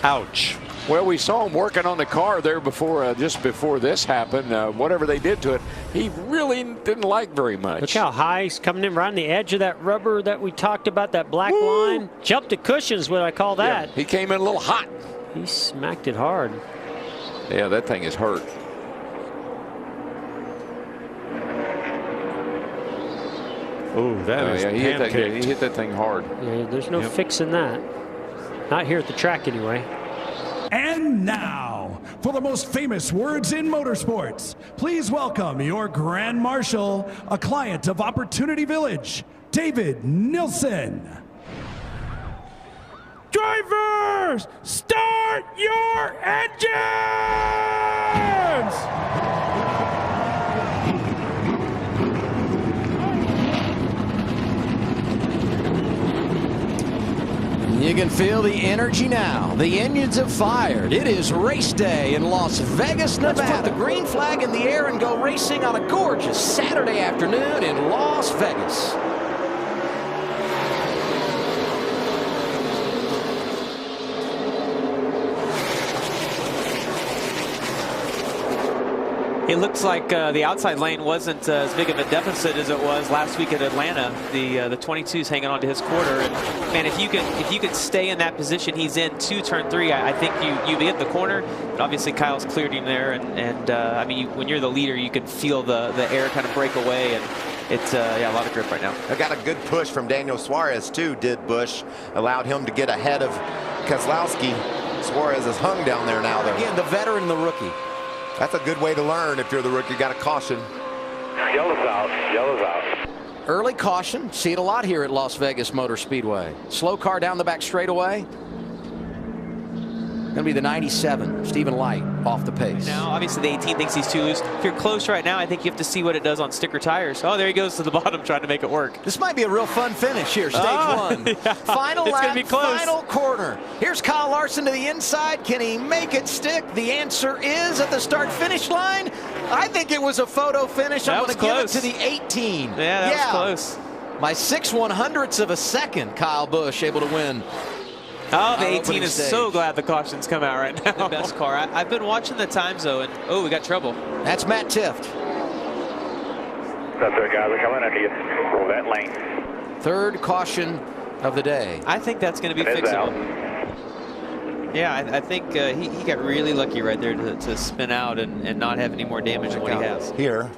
Ouch. Well, we saw him working on the car there before, just before this happened. Whatever they did to it, he really didn't like very much. Look how high he's coming in, right on the edge of that rubber that we talked about, that black line. Jumped the cushions, what I call that. Yeah, he came in a little hot. He smacked it hard. Yeah, that thing is hurt. Oh, that is he hit that thing hard. Yeah, there's no fixing that. Not here at the track anyway. And now, for the most famous words in motorsports, please welcome your Grand Marshal, a client of Opportunity Village, David Nilsson. Drivers, start your engines! You can feel the energy now. The engines have fired. It is race day in Las Vegas, Nevada. Let's put the green flag in the air and go racing on a gorgeous Saturday afternoon in Las Vegas. It looks like the outside lane wasn't as big of a deficit as it was last week at Atlanta. The 22's hanging on to his quarter, and man, if you could stay in that position he's in to turn 3, I think you hit the corner. But obviously Kyle's cleared him there, and I mean, when you're the leader, you can feel the air kind of break away, and it's yeah, a lot of grip right now. I got a good push from Daniel Suarez too. Did Busch allowed him to get ahead of Keselowski. Suarez is hung down there now, though. Again, the veteran, the rookie. That's a good way to learn if you're the rookie. Got a caution. Yellow's out. Yellow's out. Early caution. See it a lot here at Las Vegas Motor Speedway. Slow car down the back straightaway. Going to be the 97, Stephen Light, off the pace. Now, obviously, the 18 thinks he's too loose. If you're close right now, I think you have to see what it does on sticker tires. Oh, there he goes to the bottom trying to make it work. This might be a real fun finish here, stage one. Yeah. Final It's lap, gonna be close. final corner. Here's Kyle Larson to the inside. Can he make it stick? The answer is at the start-finish line. I think it was a photo finish. I'm going to give it to the 18. Yeah, that was close. My 6/100ths of a second, Kyle Busch able to win. Oh, the 18 is so glad the cautions come out right now. The best car. I've been watching the times, though, and oh, we got trouble. That's Matt Tifft. That's right, guys. We're coming under you. Roll that lane. Third caution of the day. I think that's going to be fixable. Yeah, I think he got really lucky right there to spin out and not have any more damage than what he has. Here.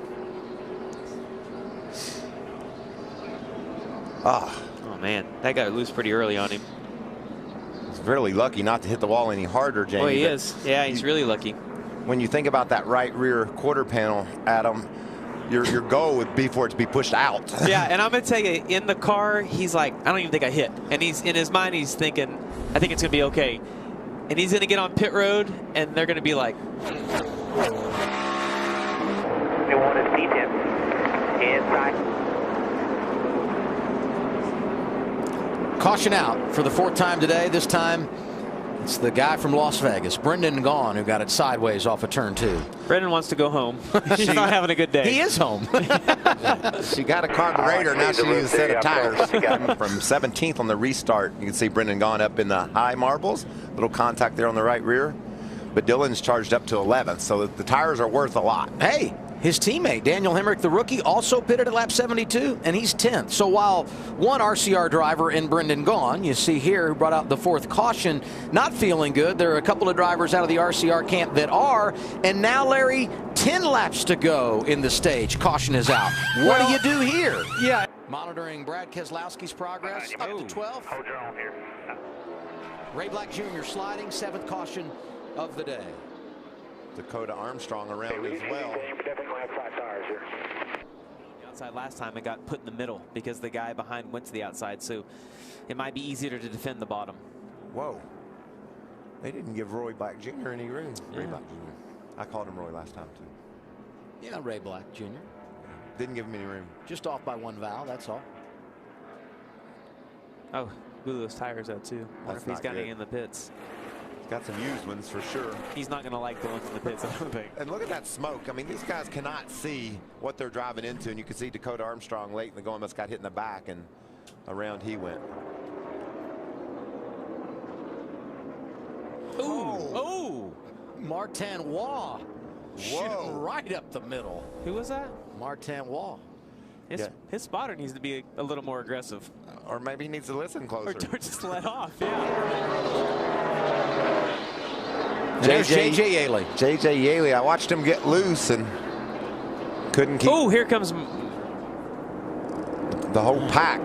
Oh, man. That got loose pretty early on him. Really lucky not to hit the wall any harder, Jamie. Oh, he is. Yeah, he's really lucky. When you think about that right rear quarter panel, Adam, your goal would be for it to be pushed out. Yeah, and I'm going to tell you, in the car, he's like, I don't even think I hit. And he's in his mind, he's thinking, I think it's going to be okay. And he's going to get on pit road, and they're going to be like. You want to see him inside. Caution out for the 4th time today. This time it's the guy from Las Vegas, Brendan Gaughan, who got it sideways off of turn 2. Brendan wants to go home. He's not having a good day. He is home. She got a carburetor. Now she needs a set of tires. From 17th on the restart, you can see Brendan Gaughan up in the high marbles. Little contact there on the right rear. But Dylan's charged up to 11th, so the tires are worth a lot. Hey, his teammate, Daniel Hemrick, the rookie, also pitted at lap 72, and he's 10th. So while one RCR driver in Brendan Gaughan, you see here, who brought out the 4th caution, not feeling good. There are a couple of drivers out of the RCR camp that are. And now, Larry, 10 laps to go in the stage. Caution is out. What do you do here? Yeah. Monitoring Brad Keselowski's progress up to 12th. Hold your own here. Ray Black Jr. sliding, 7th caution of the day. Dakota Armstrong around as well. Definitely have 5 tires here. Outside last time, it got put in the middle because the guy behind went to the outside, so it might be easier to defend the bottom. Whoa. They didn't give Roy Black Jr. any room. Yeah. Ray Black Jr. I called him Roy last time, too. Yeah, Ray Black Jr. Didn't give him any room. Just off by 1 valve, that's all. Oh, blew those tires out, too. I wonder if he's got any in the pits. He's got some used ones for sure. He's not going to like the ones in the pits, I don't think. And look at that smoke. I mean, these guys cannot see what they're driving into. And you can see Dakota Armstrong late in the going must got hit in the back, and around he went. Oh! Martin Waugh shooting right up the middle. Who was that? Martin Waugh. His spotter needs to be a little more aggressive. Or maybe he needs to listen closer. Or just let off, yeah. J.J. Yaley. J.J. Yaley, I watched him get loose and couldn't keep Oh, here comes the whole pack.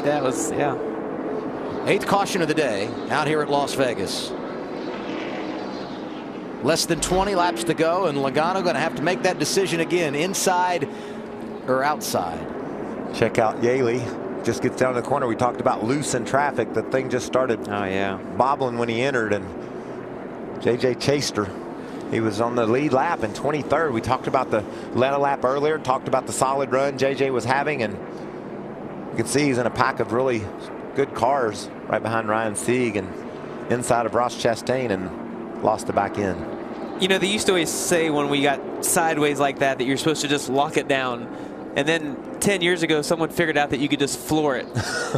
That was, yeah. 8th caution of the day out here at Las Vegas. Less than 20 laps to go, and Logano going to have to make that decision again, inside or outside. Check out Yaley. Just gets down the corner. We talked about loose in traffic. The thing just started bobbling when he entered, and J.J. chased her. He was on the lead lap in 23rd. We talked about the lead a lap earlier, talked about the solid run J.J. was having, and you can see he's in a pack of really good cars right behind Ryan Sieg and inside of Ross Chastain, and lost the back end. You know, they used to always say when we got sideways like that you're supposed to just lock it down. And then 10 years ago, someone figured out that you could just floor it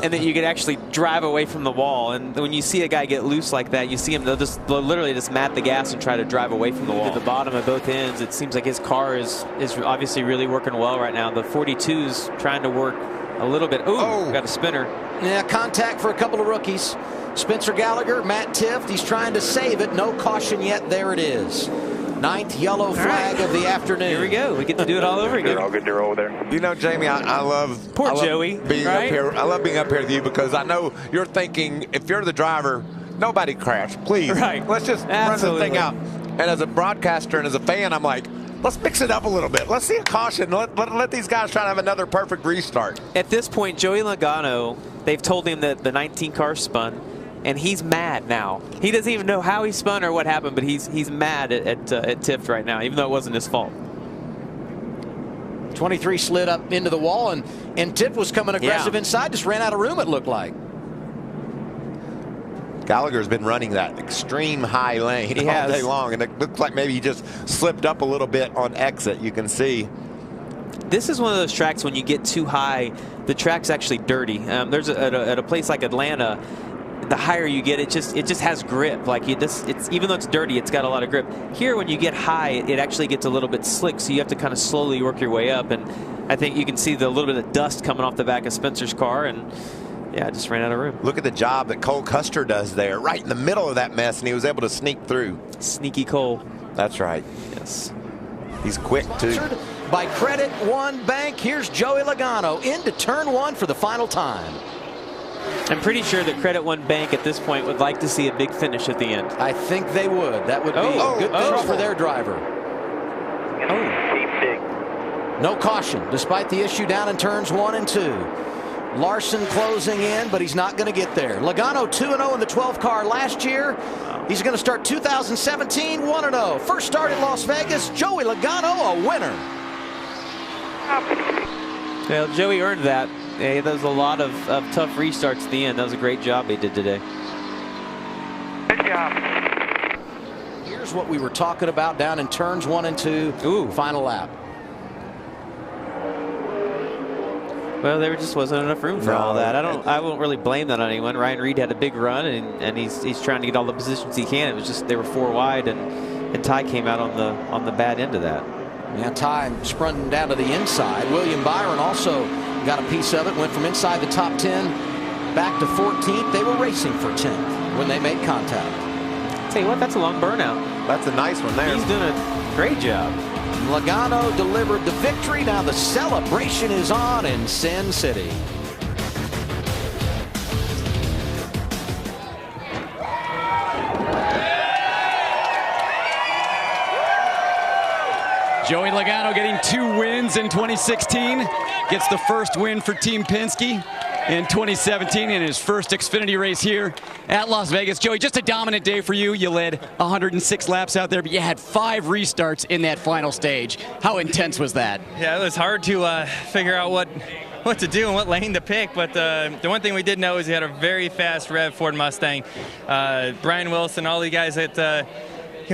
and that you could actually drive away from the wall. And when you see a guy get loose like that, you see him, they'll literally just mat the gas and try to drive away from the wall. At the bottom of both ends, it seems like his car is obviously really working well right now. The 42's trying to work a little bit. Ooh, got a spinner. Yeah, contact for a couple of rookies. Spencer Gallagher, Matt Tifft, he's trying to save it. No caution yet. There it is. 9th yellow flag of the afternoon. Here we go. We get to do it all over again. All good to roll there. You know, Jamie, I love Joey, being up here. I love being up here with you because I know you're thinking, if you're the driver, nobody crash, please. Right. Let's just run the thing out. And as a broadcaster and as a fan, I'm like, let's mix it up a little bit. Let's see a caution. Let these guys try to have another perfect restart. At this point, Joey Logano, they've told him that the 19 car spun. And he's mad now. He doesn't even know how he spun or what happened, but he's mad at Tifft right now, even though it wasn't his fault. 23 slid up into the wall, and Tifft was coming aggressive inside, just ran out of room, it looked like. Gallagher's been running that extreme high lane all day long, and it looks like maybe he just slipped up a little bit on exit. You can see. This is one of those tracks when you get too high, the track's actually dirty. There's at a place like Atlanta, the higher you get, it just has grip. Like it's even though it's dirty, it's got a lot of grip. Here, when you get high, it actually gets a little bit slick, so you have to kind of slowly work your way up. And I think you can see the little bit of dust coming off the back of Spencer's car, and yeah, it just ran out of room. Look at the job that Cole Custer does there, right in the middle of that mess, and he was able to sneak through. Sneaky Cole. That's right. Yes. He's quick too. Sponsored by Credit One Bank. Here's Joey Logano into turn 1 for the final time. I'm pretty sure that Credit One Bank at this point would like to see a big finish at the end. I think they would. That would be a good finish for their driver. No caution, despite the issue down in turns 1 and 2. Larson closing in, but he's not going to get there. Logano 2-0 in the 12 car last year. He's going to start 2017 1-0. First start in Las Vegas. Joey Logano, a winner. Well, Joey earned that. Yeah, there was a lot of tough restarts at the end. That was a great job he did today. Good job. Here's what we were talking about down in turns 1 and 2. Ooh, final lap. Well, there just wasn't enough room for all that. I won't really blame that on anyone. Ryan Reed had a big run, and he's trying to get all the positions he can. It was just they were 4 wide, and Ty came out on the bad end of that. Yeah, Ty sprung down to the inside. William Byron also got a piece of it. Went from inside the top 10 back to 14th. They were racing for 10th when they made contact. Tell you what, that's a long burnout. That's a nice one there. He's doing a great job. Logano delivered the victory. Now the celebration is on in Sin City. Joey Logano getting 2 wins in 2016. Gets the first win for Team Penske in 2017 in his first Xfinity race here at Las Vegas. Joey, just a dominant day for you. You led 106 laps out there, but you had 5 restarts in that final stage. How intense was that? Yeah, it was hard to figure out what to do and what lane to pick, but the one thing we did know is he had a very fast Rev Ford Mustang. Brian Wilson, all the guys that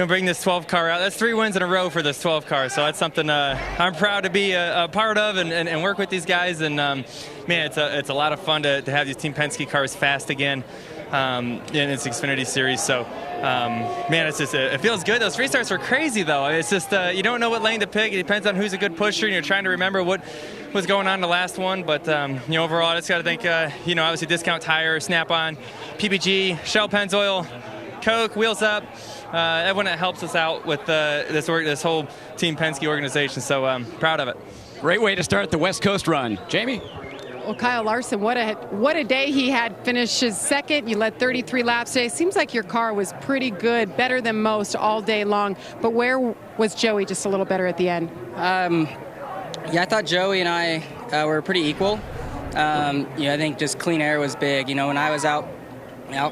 bring this 12 car out. That's 3 wins in a row for this 12 car, so that's something I'm proud to be a part of and work with these guys. And man, it's a lot of fun to have these Team Penske cars fast again. in its Xfinity Series. So, man, it's just it feels good. Those restarts are crazy, though. It's just you don't know what lane to pick. It depends on who's a good pusher, and you're trying to remember what was going on in the last one. But overall, I just got to think, obviously Discount Tire, Snap-on, PPG, Shell Pennzoil, Coke, Wheels Up. Everyone that helps us out with this whole Team Penske organization. So proud of it. Great way to start the West Coast run. Jamie? Well, Kyle Larson, what a day he had. Finishes second. You led 33 laps today. Seems like your car was pretty good, better than most all day long. But where was Joey just a little better at the end? Yeah, I thought Joey and I were pretty equal. I think just clean air was big. When I was out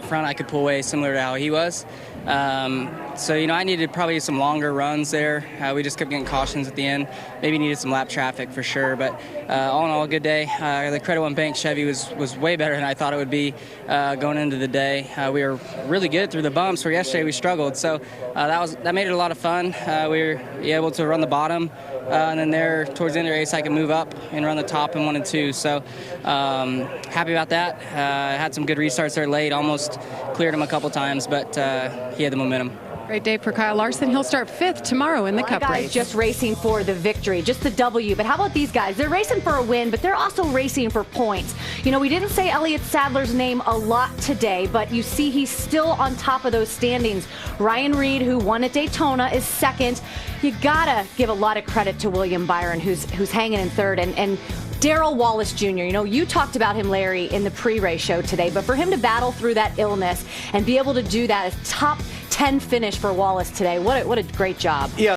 front, I could pull away similar to how he was. I needed probably some longer runs there. We just kept getting cautions at the end. Maybe needed some lap traffic for sure. But all in all, a good day. The Credit One Bank Chevy was way better than I thought it would be going into the day. We were really good through the bumps, where yesterday we struggled. So that made it a lot of fun. We were able to run the bottom. And then there, towards the end of the race, I could move up and run the top in 1 and 2. So happy about that. Had some good restarts there late. Almost cleared him a couple times, but he had the momentum. Great day for Kyle Larson. He'll start 5th tomorrow in the Cup race. Just racing for the victory, just the W. But how about these guys? They're racing for a win, but they're also racing for points. We didn't say Elliott Sadler's name a lot today, but you see he's still on top of those standings. Ryan Reed, who won at Daytona, is second. You gotta give a lot of credit to William Byron, who's hanging in third, and Darrell Wallace Jr. You talked about him, Larry, in the pre-race show today, but for him to battle through that illness and be able to do that, a top 10 finish for Wallace today, what a great job. Yeah.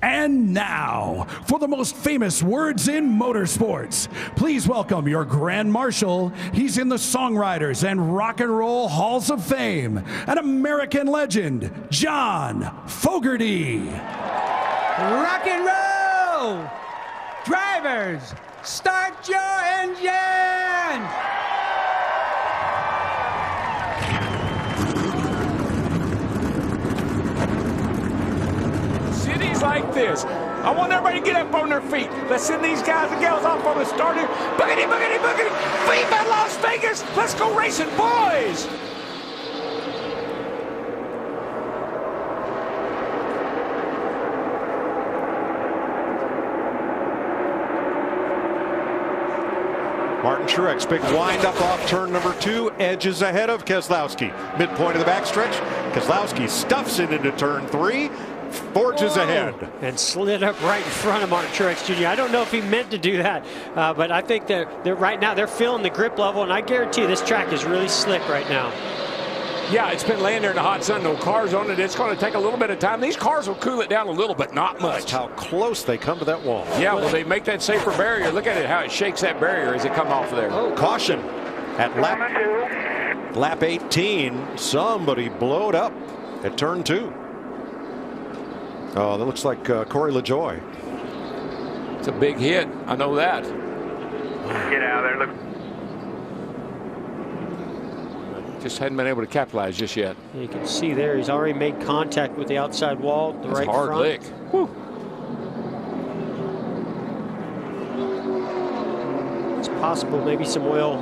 And now, for the most famous words in motorsports, please welcome your Grand Marshal. He's in the Songwriters and Rock and Roll Halls of Fame, an American legend, John Fogerty. Rock and roll! Drivers, start your engine! Cities like this, I want everybody to get up on their feet. Let's send these guys and gals off on the starter. Boogity, boogity, boogity. Viva Las Vegas. Let's go racing, boys. Martin Truex, big wind up off turn number 2, edges ahead of Keselowski. Midpoint of the backstretch, Keselowski stuffs it into turn 3, forges ahead. And slid up right in front of Martin Truex Jr. I don't know if he meant to do that, but I think that they're right now, they're feeling the grip level, and I guarantee you this track is really slick right now. Yeah, it's been laying there in the hot sun, no cars on it. It's going to take a little bit of time. These cars will cool it down a little, but not much. That's how close they come to that wall. Yeah, well, they make that safer barrier. Look at it, how it shakes that barrier as it comes off of there. Oh, caution at lap 18. Somebody blowed up at turn 2. Oh, that looks like Corey LaJoie. It's a big hit. I know that. Get out of there. Look. Just hadn't been able to capitalize just yet. You can see there, he's already made contact with the outside wall, the right hard front. lick. Whew. It's possible maybe some oil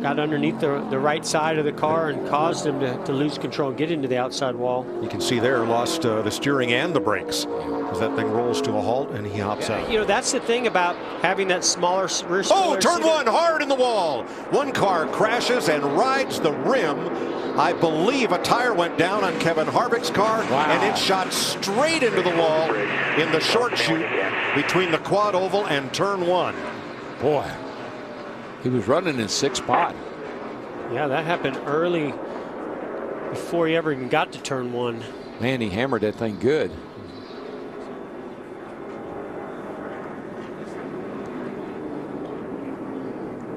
got underneath the right side of the car and caused him to lose control and get into the outside wall. You can see there, lost the steering and the brakes as that thing rolls to a halt and he hops out. That's the thing about having that smaller rear spoiler. Oh, turn 1, hard in the wall. One car crashes and rides the rim. I believe a tire went down on Kevin Harvick's car, and it shot straight into the wall in the short chute between the quad oval and turn 1. Boy, he was running in 6th spot. Yeah, that happened early before he ever even got to turn 1. Man, he hammered that thing good.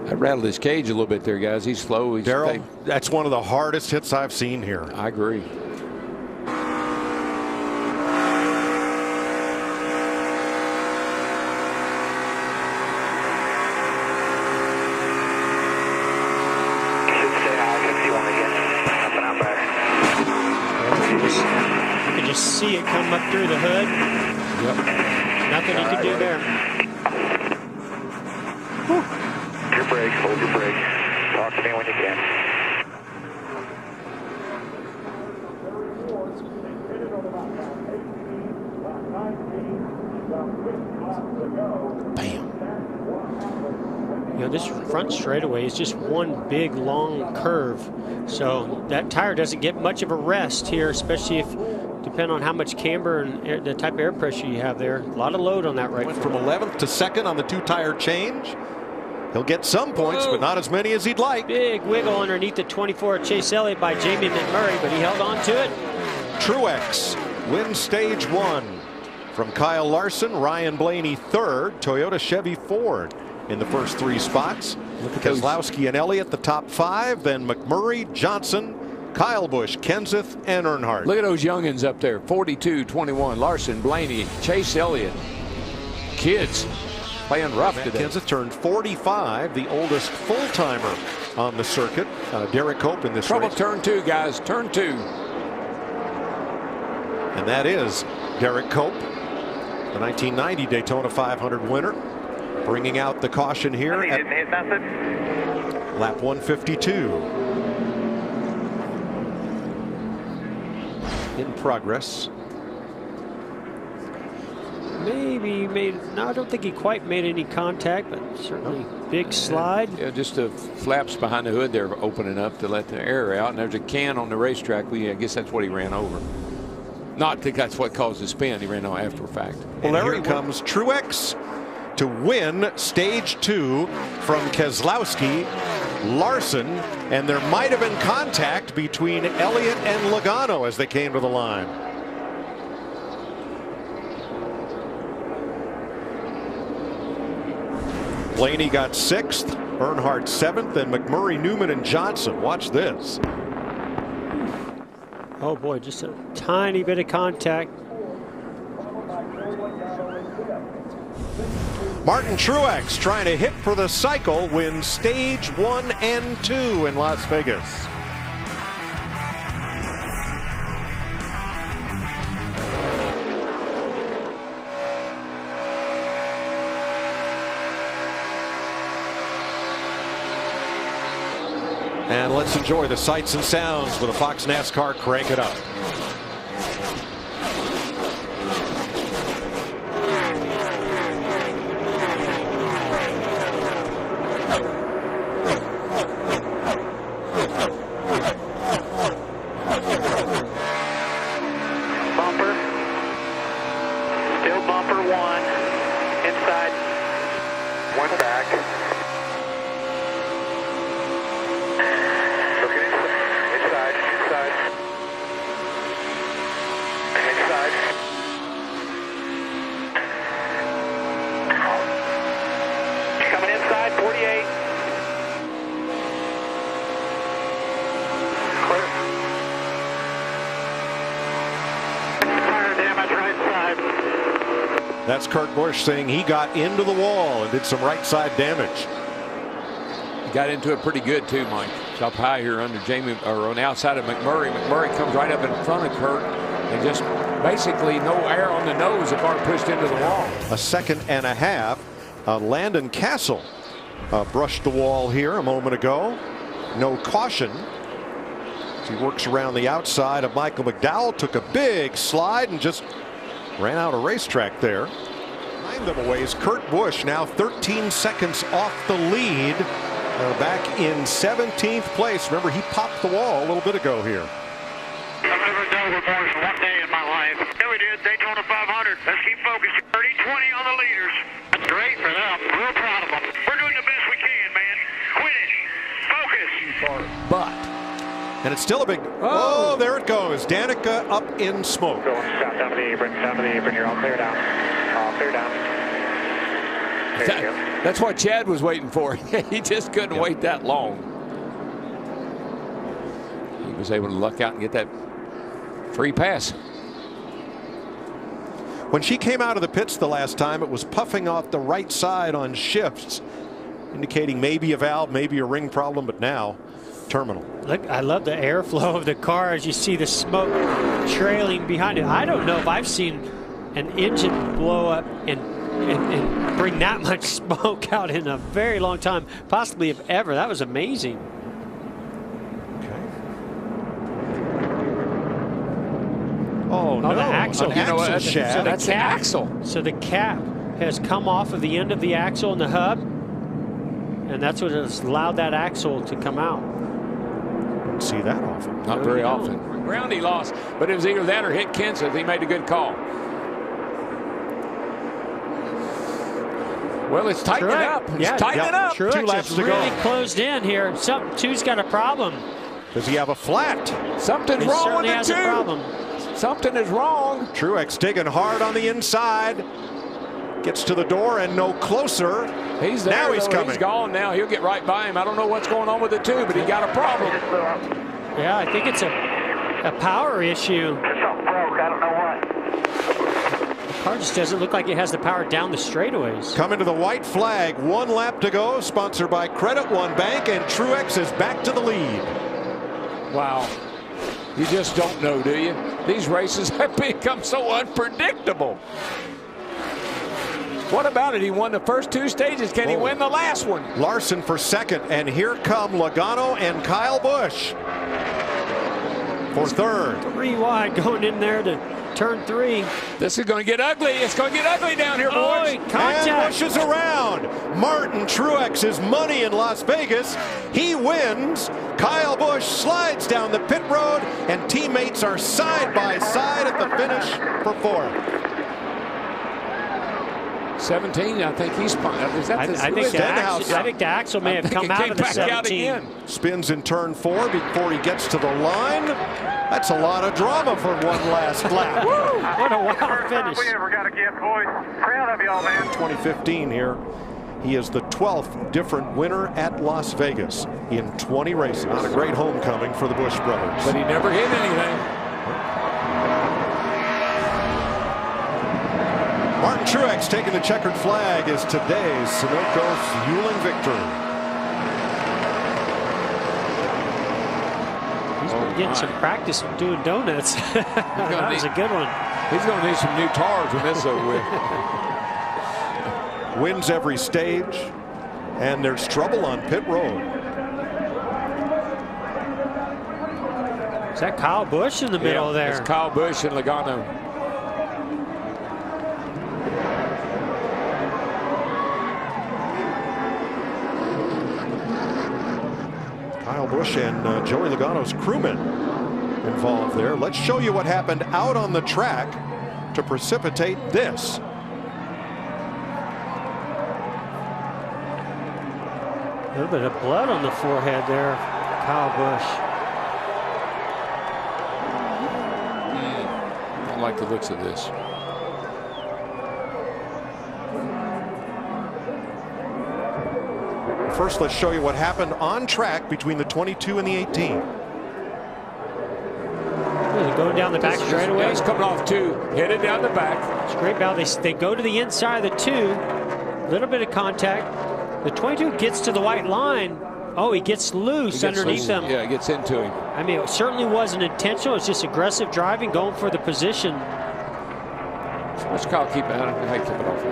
That rattled his cage a little bit there, guys. He's slow. Darrell, that's one of the hardest hits I've seen here. I agree. You can just see it come up through the hood. Yep. Nothing you can do there. Your brake, hold your brake. Talk to me when you can. You know, this front straightaway is just one big long curve, so that tire doesn't get much of a rest here, especially if depending on how much camber and the type of air pressure you have there. A lot of load on that right Went front. from 11th to 2nd on the 2-tire change. He'll get some points, but not as many as he'd like. Big wiggle underneath the 24 Chase Elliott by Jamie McMurray, but he held on to it. Truex wins stage 1 from Kyle Larson, Ryan Blaney 3rd, Toyota, Chevy, Ford in the first 3 spots. Keselowski and Elliott the top 5, then McMurray, Johnson, Kyle Busch, Kenseth, and Earnhardt. Look at those youngins up there, 42, 21, Larson, Blaney, Chase Elliott. Kids playing rough today. Kenseth turned 45, the oldest full-timer on the circuit. Derek Cope in this Trouble race. turn 2, guys, turn 2. And that is Derek Cope, the 1990 Daytona 500 winner, bringing out the caution here at lap 152. In progress. Maybe made, no, I don't think he quite made any contact, but certainly big slide. Yeah, just the flaps behind the hood there opening up to let the air out, and there's a can on the racetrack. I guess that's what he ran over. Not think that's what caused the spin. He ran on after the fact. Well, here comes Truex to win stage 2 from Keselowski, Larson, and there might have been contact between Elliott and Logano as they came to the line. Blaney got 6th, Earnhardt 7th, and McMurray, Newman, and Johnson. Watch this. Oh boy, just a tiny bit of contact. Martin Truex, trying to hit for the cycle, wins stage 1 and 2 in Las Vegas. And let's enjoy the sights and sounds with a Fox NASCAR Crank It Up. Bumper. Still bumper 1. Inside. 1 back. Coming inside, 48. Clear. Tire damage right side. That's Kurt Busch saying he got into the wall and did some right side damage. He got into it pretty good too, Mike. It's up high here under Jamie, or on the outside of McMurray. McMurray comes right up in front of Kurt and just basically no air on the nose. The car pushed into the wall. A second and a half. Landon Castle brushed the wall here a moment ago. No caution. As he works around the outside of Michael McDowell, took a big slide and just ran out of racetrack there. Behind them a ways, Kurt Busch now 13 seconds off the lead. Back in 17th place. Remember, he popped the wall a little bit ago here. I've never dealt with more than one day in my life. Yeah, we did. Daytona 500. Let's keep focused. 30-20 on the leaders. That's great for them. Real proud of them. We're doing the best we can, man. Quit it. Focus. But, and it's still a big, oh, there it goes. Danica up in smoke. Going south down to the apron. Down to the apron. You're all clear down. All clear down. There you go. That's what Chad was waiting for. He just couldn't wait that long. He was able to luck out and get that free pass. When she came out of the pits the last time, it was puffing off the right side on shifts, indicating maybe a valve, maybe a ring problem, but now terminal. Look, I love the airflow of the car as you see the smoke trailing behind it. I don't know if I've seen an engine blow up and bring that much smoke out in a very long time, possibly if ever. That was amazing. Oh, no. the axle. An axle shaft. So That's an axle. So the cap has come off of the end of the axle and the hub, and that's what has allowed that axle to come out. Don't see that often. Not very often. Ground he lost, but it was either that or hit Kenseth. He made a good call. Well, it's tightening up. It's tightening up. Truex 2 laps is to really go. closed in here. Two's got a problem. Does he have a flat? Something's He wrong certainly with has the a two. problem. Something is wrong. Truex digging hard on the inside. Gets to the door and no closer. He's there. Now he's coming. He's gone now. He'll get right by him. I don't know what's going on with the two, but he got a problem. Yeah, I think it's a power issue. The car just doesn't look like it has the power down the straightaways. Coming to the white flag. 1 lap to go. Sponsored by Credit One Bank. And Truex is back to the lead. Wow. You just don't know, do you? These races have become so unpredictable. What about it? He won the first 2 stages. Can he win the last one? Larson for second. And here come Logano and Kyle Busch for third. 3 wide going in there to turn 3. This is going to get ugly. It's going to get ugly down here, boys. And Busch is around. Martin Truex is money in Las Vegas. He wins. Kyle Busch slides down the pit road, and teammates are side by side at the finish for 4th. 17, I think he's fine. Is that I think the axle may have come out of the 17. Spins in turn 4 before he gets to the line. That's a lot of drama for one last lap. Woo! What a wild finish. We ever got to get, boys. Proud of y'all, man. 2015 here. He is the 12th different winner at Las Vegas in 20 races. Not a great homecoming for the Busch brothers. But he never hit anything. Martin Truex taking the checkered flag is today's Sunoco fueling victory. He's been getting some practice doing donuts. That was a good one. He's going to need some new tires when this is over with. Wins every stage, and there's trouble on pit road. Is that Kyle Busch in the middle there? It's Kyle Busch and Logano. Kyle Busch and Joey Logano's crewmen involved there. Let's show you what happened out on the track to precipitate this. A little bit of blood on the forehead there, Kyle Busch. I don't like the looks of this. First, let's show you what happened on track between the 22 and the 18. Going down the back straightaway. Yeah, he's coming off 2, headed down the back. It's great bow. They go to the inside of the 2. A little bit of contact. The 22 gets to the white line. Oh, he gets loose underneath them. Yeah, it gets into him. I mean, it certainly wasn't intentional. It's just aggressive driving, going for the position. Let's Kyle keep it out. I keep it off.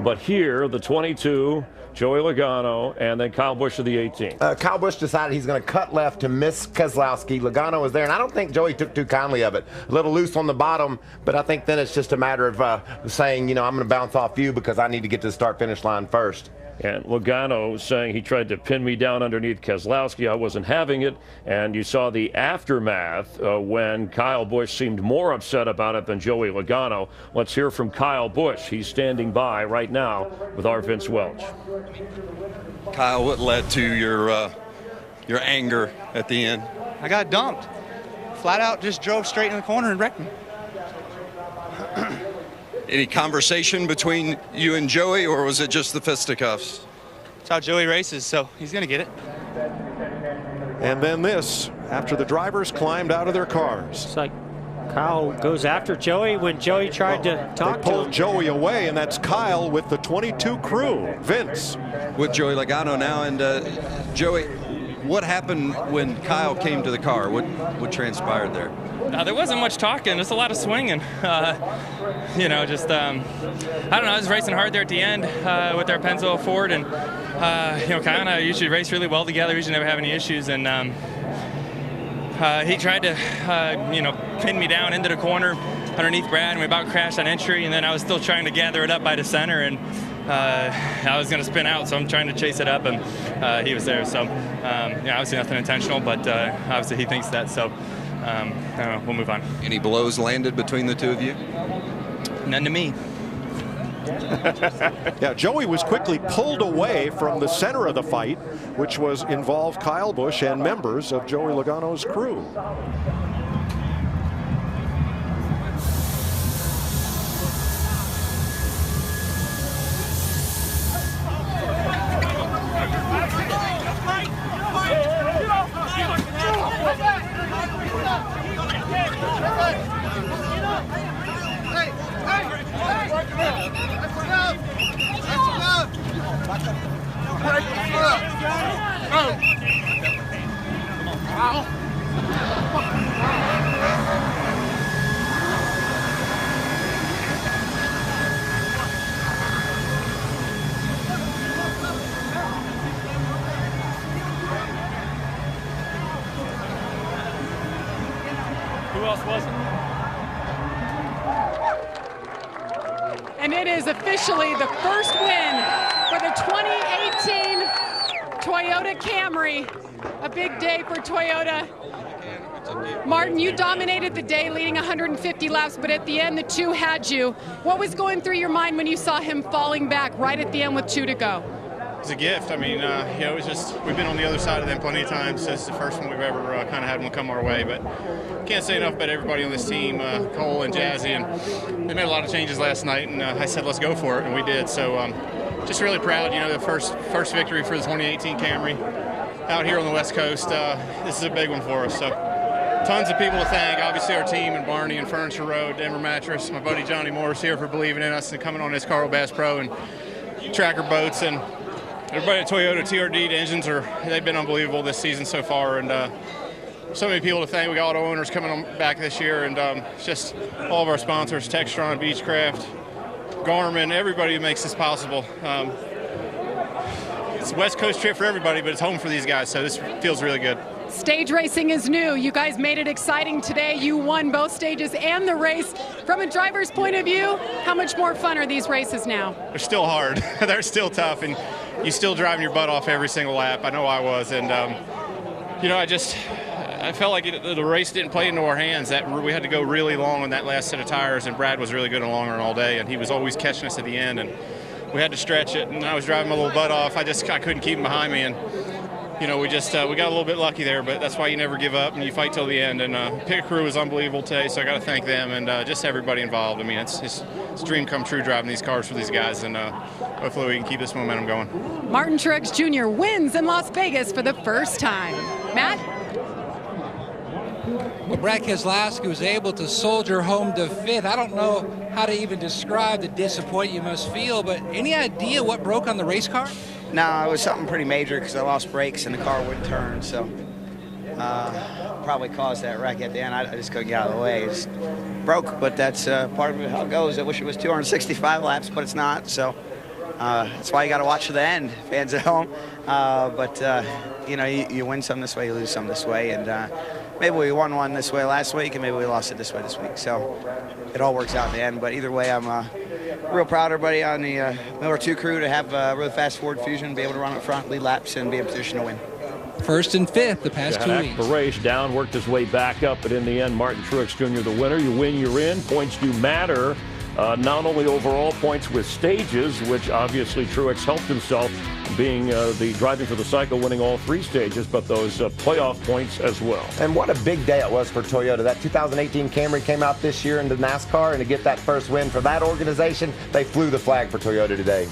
But here, the 22, Joey Logano, and then Kyle Busch of the 18. Kyle Busch decided he's going to cut left to miss Keselowski. Logano was there, and I don't think Joey took too kindly of it. A little loose on the bottom, but I think then it's just a matter of saying, you know, I'm going to bounce off you because I need to get to the start-finish line first. And Logano saying he tried to pin me down underneath Keselowski. I wasn't having it. And you saw the aftermath when Kyle Busch seemed more upset about it than Joey Logano. Let's hear from Kyle Busch. He's standing by right now with our Vince Welch. Kyle, what led to your anger at the end? I got dumped. Flat out just drove straight in the corner and wrecked me. Any conversation between you and Joey, or was it just the fisticuffs? That's how Joey races, so he's going to get it. And then this, after the drivers climbed out of their cars. It's like Kyle goes after Joey when Joey tried to talk to him. They pulled Joey away, and that's Kyle with the 22 crew. Vince. With Joey Logano now, and Joey, what happened when Kyle came to the car? What transpired there? There wasn't much talking, just a lot of swinging. You know, just, I don't know, I was racing hard there at the end with our Pennzoil Ford, and, you know, Kyle and I usually race really well together, usually never have any issues, and, he tried to, pin me down into the corner underneath Brad, and we about crashed on entry, and then I was still trying to gather it up by the center, and I was going to spin out, so I'm trying to chase it up, and he was there. So, obviously nothing intentional, but obviously he thinks that, so we'll move on. Any blows landed between the two of you? None to me. Yeah, Joey was quickly pulled away from the center of the fight, which involved Kyle Busch and members of Joey Logano's crew. Who else was it? And it is officially the first win for the 2018 Toyota Camry. A big day for Toyota. Martin, you dominated the day, leading 150 laps, but at the end, the two had you. What was going through your mind when you saw him falling back right at the end with 2 to go? It's a gift. I mean, it was just, we've been on the other side of them plenty of times. This is the first one we've ever kind of had one come our way, but can't say enough about everybody on this team, Cole and Jazzy, and they made a lot of changes last night, and I said, let's go for it, and we did. So just really proud, the first victory for the 2018 Camry out here on the West Coast. This is a big one for us. So tons of people to thank. Obviously our team and Barney and Furniture Road, Denver Mattress, my buddy Johnny Morris here for believing in us and coming on this Carl Bass Pro and Tracker Boats, and everybody at Toyota, TRD engines, they've been unbelievable this season so far, and so many people to thank. We got auto owners coming on back this year, and just all of our sponsors, Textron, Beechcraft, Garmin, everybody who makes this possible. It's a West Coast trip for everybody, but it's home for these guys, so this feels really good. Stage racing is new. You guys made it exciting today. You won both stages and the race. From a driver's point of view, how much more fun are these races now? They're still hard. They're still tough, and you're still driving your butt off every single lap. I know I was, and I felt like the race didn't play into our hands. That we had to go really long on that last set of tires, and Brad was really good in the long run all day, and he was always catching us at the end, and we had to stretch it, and I was driving my little butt off. I couldn't keep him behind me, and we got a little bit lucky there, but that's why you never give up and you fight till the end. And pit crew was unbelievable today, so I got to thank them and just everybody involved. I mean, it's a dream come true driving these cars for these guys, and hopefully we can keep this momentum going. Martin Truex Jr. wins in Las Vegas for the first time. Matt? Well, Brad Keselowski was able to soldier home to 5th. I don't know how to even describe the disappointment you must feel, but any idea what broke on the race car? No, it was something pretty major because I lost brakes and the car wouldn't turn, so probably caused that wreck at the end. I just couldn't get out of the way. It just broke, but that's part of how it goes. I wish it was 265 laps, but it's not, so that's why you got to watch to the end, fans at home. You win some this way, you lose some this way, and maybe we won one this way last week, and maybe we lost it this way this week. So it all works out in the end. But either way, I'm real proud of everybody on the Miller 2 crew to have a really fast Ford Fusion, be able to run up front, lead laps, and be in position to win. 1st and 5th the past 2 weeks. The race down, worked his way back up, but in the end, Martin Truex Jr. the winner. You win, you're in. Points do matter. Not only overall points with stages, which obviously Truex helped himself, being the driving for the cycle, winning all 3 stages, but those playoff points as well. And what a big day it was for Toyota. That 2018 Camry came out this year into NASCAR, and to get that first win for that organization, they flew the flag for Toyota today.